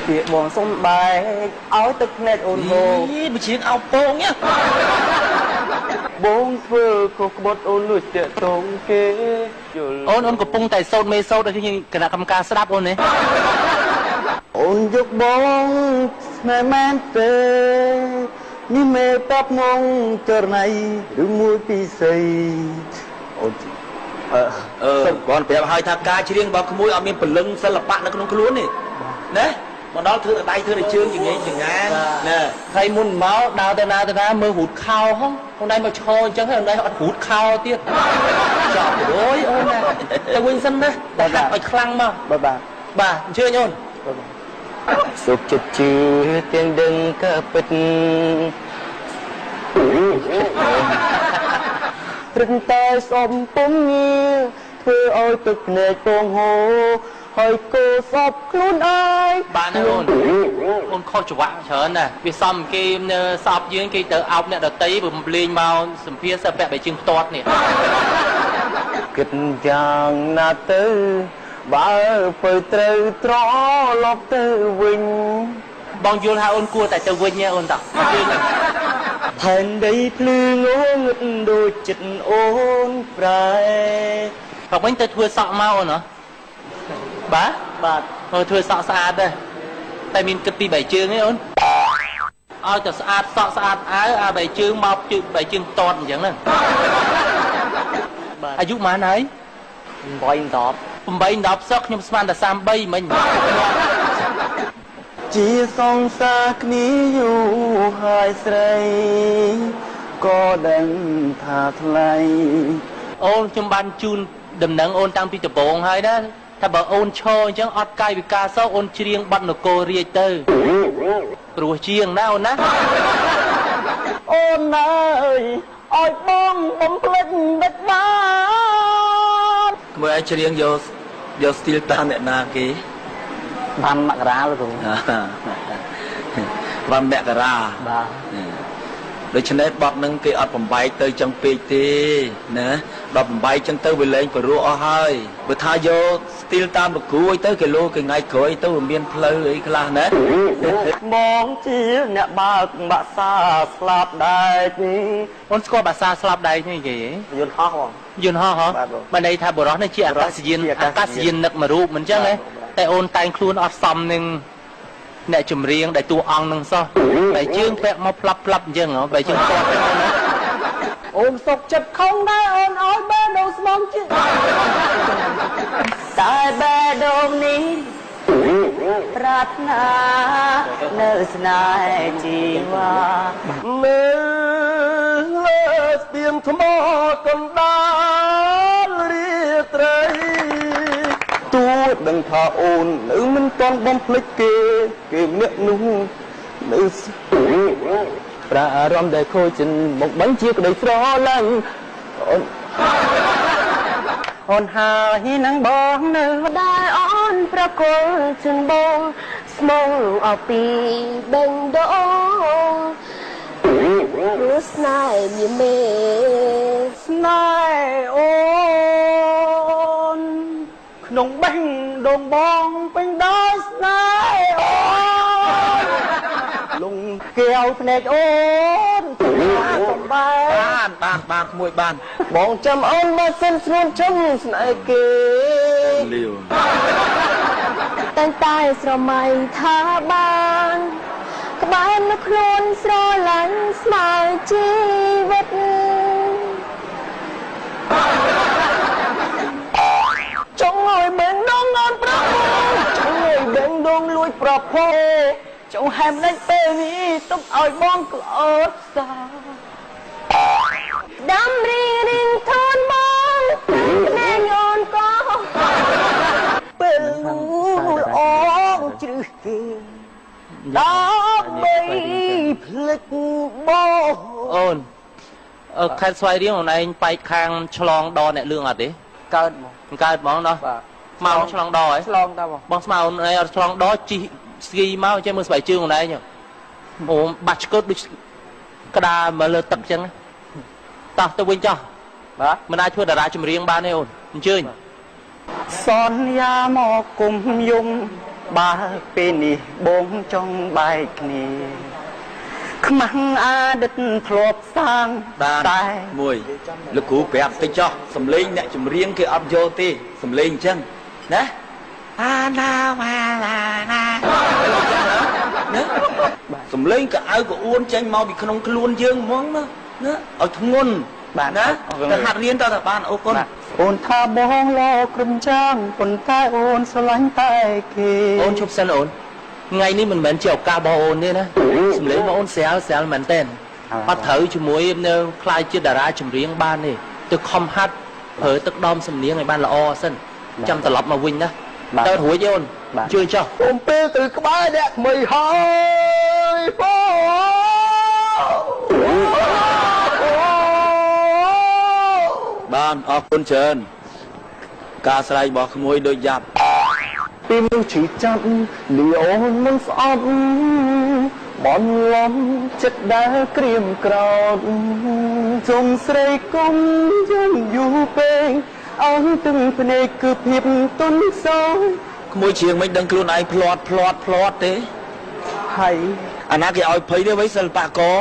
ពាក្យបងសុំបែកឲ្យទឹកភ្នែកអូនហូរមិនជាអោបពងញ៉ាបងធ្វើខុសក្បត់អូនលួចតាក់ទងគេយល់អូនកំពុងតែសោតមេសោតឲ្យគណៈកម្មការស្ដាប់អូននេះអូនយកបងស្នេហ៍មែនទេនេះមេតាប់ងងចរណៃឬមួយពីសីអូនគាត់ប្រាប់ឲ្យថាការច្រៀងរបស់ក្មួយអត់មានពលឹងសិល្បៈនៅក្នុងខ្លួននេះណាមកដល់ធ្វើដៃធ្វើតែជើងចង្អេងចង្ងានណាហើយមុនមកដើរទៅណាមើលរូតខោហងអូនដៃមកឈរអញ្ចឹងហើយអូនដៃអត់រូតខោទៀតចប់អូយអូនណាទៅវិញសិនណាតែហាត់ឲ្យខ្លាំងមកបាទអញ្ជើញអូនសុខចិត្តជឿទាំងដឹងក៏ពិតព្រឹកតែសំពុំងារធ្វើឲ្យទឹកភ្នែកពងហូរហើយកោសពខ្លួនអើយបានហើយអូនខុសច្រវាក់ច្រើនណាស់វាសំគេនៅសពយើងគេទៅអោបអ្នកដតីបំភ្លេងមកសម្ភារសិពាក់បែជើងផ្ទាត់នេះគិតយ៉ាងណាទៅបើទៅត្រូវត្រឡប់ទៅវិញបងយល់ថាអូនគួរតែទៅវិញទេអូនតាផែនដីភ្លឺងងឹតដូចចិត្តអូនប្រែបើវិញទៅធ្វើសក់មកអូនហ៎បាទធ្វើសក់ស្អាតដែរតែមានគិតពីបែជើងទេអូនឲ្យតែស្អាតសក់ស្អាតអាវអាបែជើងមកជើងបែជើងតតអញ្ចឹងណាអាយុប៉ុន្មានហើយ8 10សក់ខ្ញុំស្មានតែ33មិញជាសង្សារគ្នាយូរហើយស្រីក៏ដឹងថាថ្លៃអូនខ្ញុំបានជូនដំណឹងអូនតាំងពីដំបូងហើយណាថាបើអូនឈរអញ្ចឹងអត់កាយវិការសោកអូនច្រៀងបាត់នគររាជទៅព្រោះជាងណាអូនណាអូនអើយឲ្យបងបំភ្លេចដឹកបានមើលឲ្យច្រៀងយកស្ទីលតាមអ្នកណាគេបានមករាលោកគ្រូបានមករាបាទដូច្នេះបទនឹងគេអត់បំបែកទៅចឹងពេកទេណាដល់បំបែកចឹងទៅវាលែងព្រោះអស់ហើយបើថាយកស្ទីលតាមលោកគ្រូឲ្យទៅគេលោគេថ្ងៃក្រោយទៅវាមានផ្លូវអីខ្លះណាបងជាអ្នកបើកបាក់សាស្លាប់ដែកអូនស្គាល់បាក់សាស្លាប់ដែកនេះគេយន្តហោះបងយន្តហោះហ៎បានន័យថាបរោះនេះជាអាកាសយាននឹកមួយរូបមិនចឹងទេតែអូនតែងខ្លួនអត់សមនឹងអ្នកចម្រៀងដែលតួអង្គនឹងសោះបែជើងធ្លាក់មកផ្លាប់អញ្ចឹងហ៎បែជើងផ្លាប់ហ្នឹងណាអូនសុកចិត្តខំដែរអូនឲ្យបេះដូងស្មងជិះតែបេះដូងនេះប្រាថ្នានៅស្នេហ៍ជីវ៉ាមើលលើស្ពានថ្មកណ្ដាលរាត្រីទួដឹងថាអូននៅមិនទាន់បំភ្លេចគេម្នាក់នោះនៅប្រាអារម្មណ៍ដែលខូចចិនមកបាញ់ជាក្តីស្រឡាញ់អូនហើយនឹងបងនៅដែរអូនប្រគល់ជូនបងស្មងអស់ពីបេងដូងព្រោះស្នេហ៍មានមេស្នេហ៍អូនក្នុងបេះដូងបងពេញដោយស្នេហ៍អូនលងកែវភ្នែកអូនសំបានក្មួយបានបងចាំអូនមកសិនស្រួលចំស្នេហ៍គេលាវតែងតែស្រមៃថាបានក្បែរនៅខ្លួនស្រឡាញ់ស្មើជីវិតចង់ឲ្យបេងដូងងន់ប្រពោចង់ឲ្យបេងដូងលួចប្រពោចង់ហែមលេចពេលនេះទុកឲ្យបងក្អត់សាដាំរីរីងធនបងភ្នែកអូនក៏ពេលល្អជ្រឹះគេដើម្បីភ្លេចបងអូនខេត្តស្វាយរៀងអូនឯងបែកខាងឆ្លងដអ្នកលឿងអត់ទេកើតហ្មងណោះមកឆ្លងដហើយឆ្លងតើបងស្មៅអូនឯងអត់ឆ្លងដជីស្គីមកចេះមើលស្បែកជើងអូនឯងអូបាច់ឆ្កឹតដូចក្តារមើលលើទឹកអញ្ចឹងតោះទៅវិញចោះបាទមិនអាចធ្វើតារាចម្រៀងបានទេអូនអញ្ជើញសន្យាមកគុំយំ បើពេលនេះបងចង់បែកគ្នាខ្មាំងអតីតធ្លាប់សាង បាទ តែ មួយលោកគ្រូប្រាប់តិចចុះសំឡេងអ្នកចម្រៀងគេអត់យកទេសំឡេងអញ្ចឹងណាអាណាម៉ាឡាណាណាសំឡេងក៏អៅក៏អួនចេញមកពីក្នុងខ្លួនយើងហ្មងណាឲ្យធ្ងន់បាទណាទៅហាត់រៀនតើបានអរគុណ អូនថាបងលោក្រុមចាងប៉ុន្តែអូនស្រឡាញ់តែគេ អូនជប់សិនអូនថ្ងៃនេះមិនមែនជាឱកាសរបស់អូនទេណាសម្លេងរបស់អូនស្រាលមែនតើអត់ត្រូវជាមួយនៅខ្លាយជាតារាចម្រៀងបានទេទៅខំហាត់ប្រើទឹកដមសំនៀងឲ្យបានល្អសិនចាំត្រឡប់មកវិញណាទៅរួចអូនជួយចុះ អូនពេលទៅក្បែរអ្នកថ្មីហើយបង បានអរគុណច្រើនការស្រែករបស់ក្មួយដូចយ៉ាប់ ពីមនុស្សឈឺចាប់លីអូនមិនស្អប់បនលំចិត្តដែលក្រៀមក្រោតសុំស្រីគុំយើងយូរពេកអស់ទាំងភ្នែកគឺភាពទន់សោ ក្មួយជាងមិនដឹងខ្លួនឯងផ្លាត់ទេ ហើយ អាណាគេឲ្យភ័យទេវិញសិល្បករ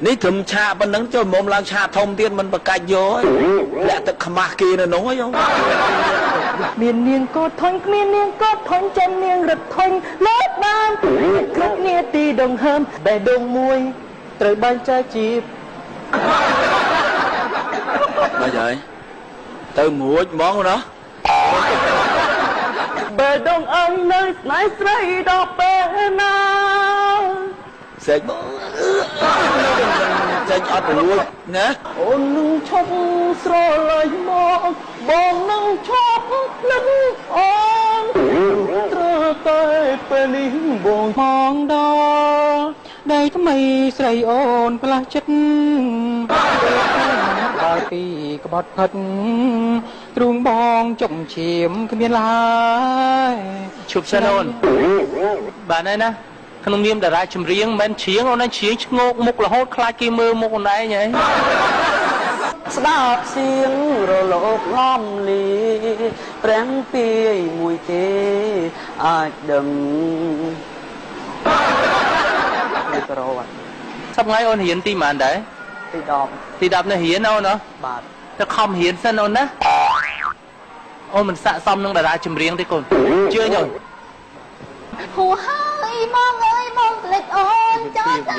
នេះត្រឹមឆាកប៉ុណ្ណឹងចូលមុំឡើងឆាកធំទៀតមិនបកាច់យកហើយលាក់ទឹកខ្មាស់គេនៅនោះហើយ មាននាងក៏ធន់គ្មាននាងក៏ធន់ចាំនាងរត់ធន់លើកបានគ្រប់គ្នាទីដងហើមបេះដូងមួយត្រូវបែងចែកជា មកហើយទៅមួយហ្មងណា បេះដូងអញនៅស្នេហ៍ស្រីដល់ពេលណា សេចបងចេញអត់រួចណា អូននឹងឈប់ស្រលាញ់មកបងនឹងឈប់ភ្លេចអូនត្រូវតែពេលនេះបងមកដល់ដៃថ្មីស្រីអូនផ្លាស់ចិត្តដល់ពីក្បត់ផិតទ្រូងបងចុកឈាមគ្មានឡើយ ជប់សិនអូនបានហើយណាក្នុងនាមតារាចម្រៀងមិនច្រៀងអូនឯងច្រៀងឈ្ងោកមុខរហូតខ្លាចគេមើលមុខអូនឯងហី ស្ដាប់សៀងរលកឡំលីប្រាំងពីមួយទេអាចដឹងនេះប្រវត្តិ សប្ងៃអូនរៀនទីប៉ុន្មានដែរ ទី ទី10នេះរៀនអូនណា បាទ ទៅខំរៀនសិនអូនណាអូនមិនស័ក្តិសមនឹងតារាចម្រៀងទេកូនជឿញអូន ហួហើយមកអើយមកផ្លេចអូនចោលទៅ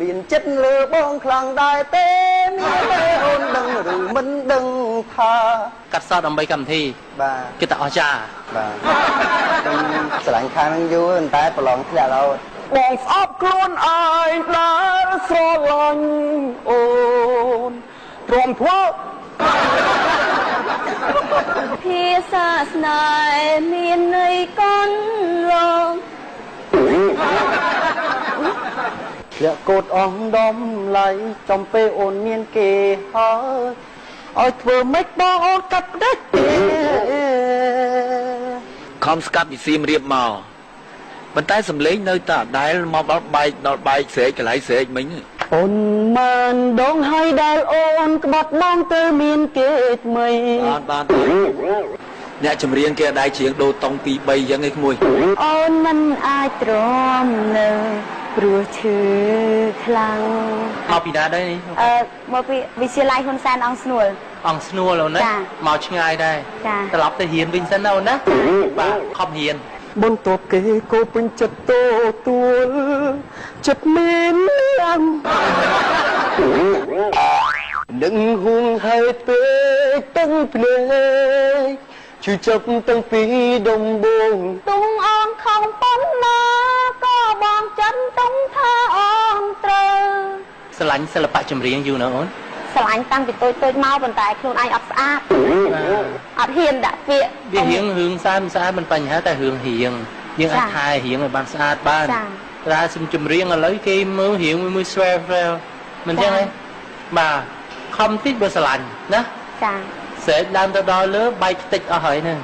មានចិត្តលើបងខ្លាំងដែរទេមានទេអូនដឹងឬមិនដឹងថា កាត់សតដើម្បីកម្មវិធី បាទ គេតអស្ចារ្យ បាទខ្ញុំស្រឡាញ់ខាងនឹងយូរតែប្រឡងធ្លាក់រហូតបងស្អប់ខ្លួនឯងដែលស្រឡាញ់អូនទ្រាំធ្វើ ភាសាស្នេហ៍មានន័យកន់ឡង ធ្លាក់កូតអងដំឡៃចំពេលអូនមានគេហើយឲ្យធ្វើម៉េចបងអូនកាត់ផ្ដេចទេ ខំស្កាត់ពីសៀមរៀបមកប៉ុន្តែសំឡេងនៅតែដែលមកដល់បែកស្រែកកន្លែងស្រែកមិញ អូនមិនដងហើយដែលអូនក្បត់បងទៅមានគេថ្មី បានអ្នកចម្រៀងគេដែរច្រៀងដូរតុងទី3អញ្ចឹងឯងក្មួយ អូនមិនអាចទ្រាំនៅព្រោះឈឺខ្លាំង មកពីណាដែរនេះ មកពីវិទ្យាល័យហ៊ុនសែនអង្គស្នួល អង្គស្នួលអូនណា ចា មកឆ្ងាយដែរ ចា ត្រឡប់ទៅរៀនវិញសិនណាអូនណាបាទខំរៀន បន្ទាប់គេក៏ពេញចិត្តតទួលចិត្តមានឡើងនឹងហួងហើយពេកទាំងភ្នែកជឿចាប់ទាំងពីដំបូង ទុំអងខំប៉ុណ្ណាក៏បងចិនទុំថាអងត្រូវ ស្រឡាញ់សិល្បៈចម្រៀងយូរណាអូន ស្រឡាញ់តាំងពីតូចៗមកប៉ុន្តែខ្លួនឯងអត់ស្អាតអត់ហ៊ានដាក់ពាក្យ វារៀងរឿងស្អាតមិនស្អាតមិនបញ្ហាតែរឿងរៀងយើងអាចថែរៀងឲ្យបានស្អាតបានតែសំចម្រៀងឥឡូវគេមើលរៀងមួយស្វែមិនចឹងទេបាទខំតិចបើស្រឡាញ់ណា ចា ស្រែកដើមទៅដល់លើបែកខ្ទេចអស់ហើយហ្នឹង